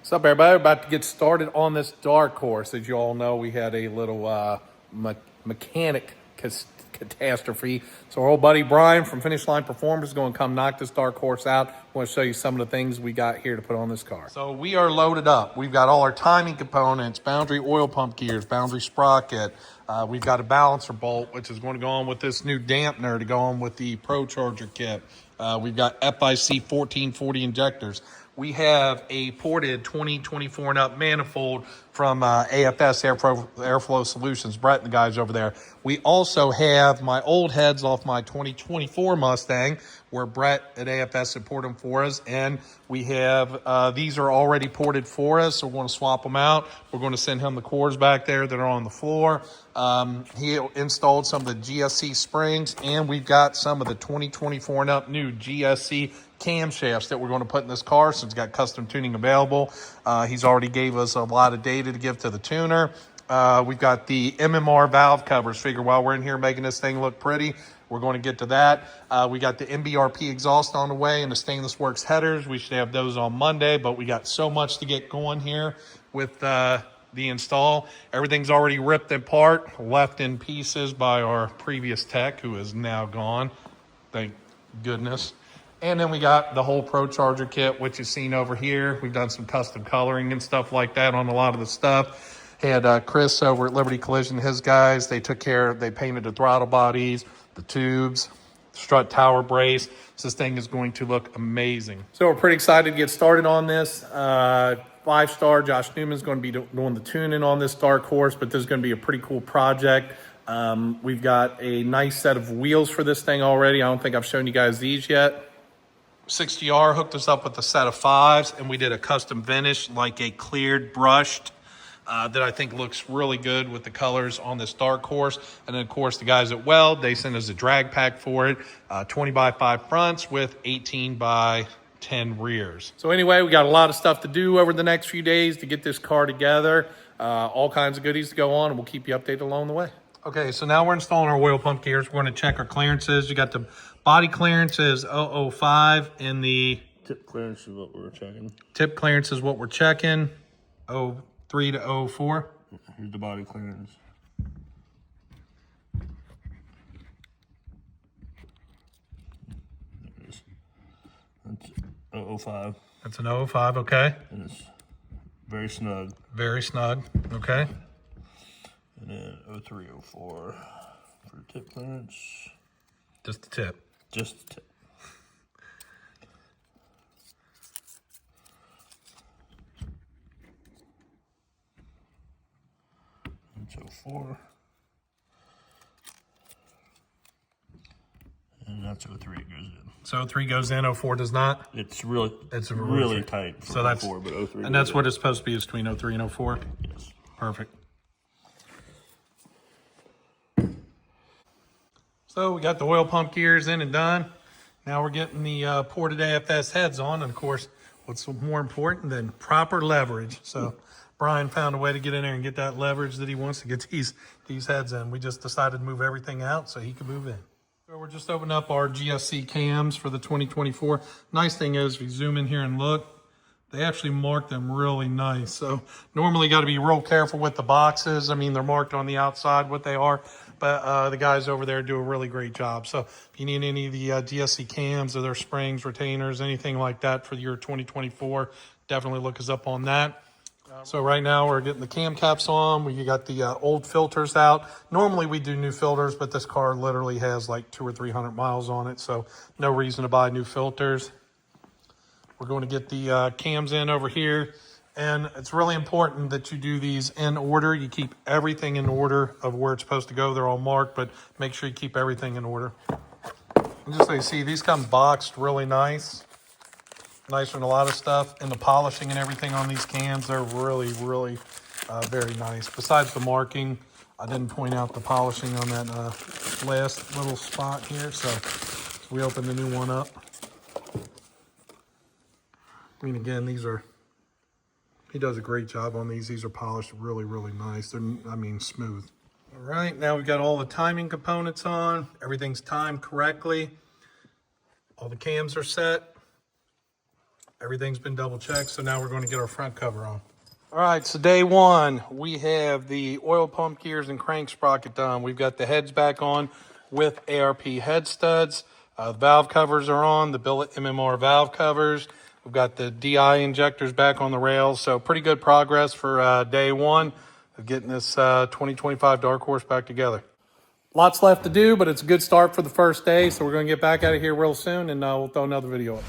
What's up, everybody? We're about to get started on this Darkhorse. As you all know, we had a little mechanic catastrophe. So our old buddy Brian from Finish Line Performance is going to come knock this Darkhorse out. I want to show you some of the things we got here to put on this car. So we are loaded up. We've got all our timing components, boundary oil pump gears, boundary sprocket. We've got a balancer bolt, which is going to go on with this new dampener to go on with the Procharger kit. We've got FIC 1440 injectors. We have a ported 2024 and up manifold from AFS Airflow Solutions, Brett and the guys over there. We also have my old heads off my 2024 Mustang, where Brett at AFS had poured them for us. And we have, these are already ported for us, so we're going to swap them out. We're going to send him the cores back there that are on the floor. He installed some of the GSC springs, and we've got some of the 2024 and up new GSC camshafts that we're going to put in this car, so it's got custom tuning available. He's already gave us a lot of data to give to the tuner. We've got the MMR valve covers. Figure while we're in here making this thing look pretty, we're going to get to that. We got the MBRP exhaust on the way and the Stainless Works headers. We should have those on Monday, but we got so much to get going here with the install. Everything's already ripped apart, left in pieces by our previous tech, who is now gone. Thank goodness. And then we got the whole Procharger kit, which you've seen over here. We've done some custom coloring and stuff like that on a lot of the stuff. Had Chris over at Liberty Collision, his guys, they painted the throttle bodies, the tubes, strut tower brace. So this thing is going to look amazing. So we're pretty excited to get started on this. 5-star Josh Newman's going to be doing the tuning on this Darkhorse, but this is going to be a pretty cool project. We've got a nice set of wheels for this thing already. I don't think I've shown you guys these yet. 60R hooked us up with a set of 5s, and we did a custom finish, like a cleared brushed, that I think looks really good with the colors on this Darkhorse. And then, of course, the guys at Weld, they sent us a drag pack for it, 20 by 5 fronts with 18 by 10 rears. So anyway, we got a lot of stuff to do over the next few days to get this car together. All kinds of goodies to go on, and we'll keep you updated along the way. Okay, so now we're installing our oil pump gears. We're going to check our clearances. You got the body clearance is 005, and the tip clearance is what we're checking. Tip clearance is what we're checking, 03 to 04. Here's the body clearance. There it is. That's 005. That's an 005, okay. And it's very snug. Very snug, okay. And then 03, 04 for tip clearance. Just the tip. Just the tip. That's 04. And that's 03 goes in. So 03 goes in, 04 does not? It's really tight for so that's 04, but 03 and that's what it's supposed to be, is between 03 and 04? Yes. Perfect. So we got the oil pump gears in and done. Now we're getting the ported AFS heads on. And of course, what's more important than proper leverage? So Brian found a way to get in there and get that leverage that he wants to get these heads in. We just decided to move everything out so he could move in. So we're just opening up our GSC cams for the 2024. Nice thing is, if you zoom in here and look, they actually marked them really nice. So normally got to be real careful with the boxes. I mean, they're marked on the outside what they are, but the guys over there do a really great job. So if you need any of the GSC cams or their springs, retainers, anything like that for the year 2024, definitely look us up on that. So right now we're getting the cam caps on. We got the old filters out. Normally we do new filters, but this car literally has like 200 or 300 miles on it, so no reason to buy new filters. We're going to get the cams in over here, and it's really important that you do these in order. You keep everything in order of where it's supposed to go. They're all marked, but make sure you keep everything in order. And just so you see, these come boxed really nice. Nicer than a lot of stuff. And the polishing and everything on these cams, they're really, really very nice. Besides the marking, I didn't point out the polishing on that last little spot here, so we open the new one up. I mean, again, he does a great job on these. These are polished really, really nice. They're, I mean, smooth. All right, now we've got all the timing components on. Everything's timed correctly. All the cams are set. Everything's been double checked, so now we're going to get our front cover on. All right, so day one, we have the oil pump gears and crank sprocket done. We've got the heads back on with ARP head studs. The valve covers are on, the billet MMR valve covers. We've got the DI injectors back on the rails, so pretty good progress for day one of getting this 2025 Darkhorse back together. Lots left to do, but it's a good start for the first day, so we're going to get back out of here real soon, and we'll throw another video up.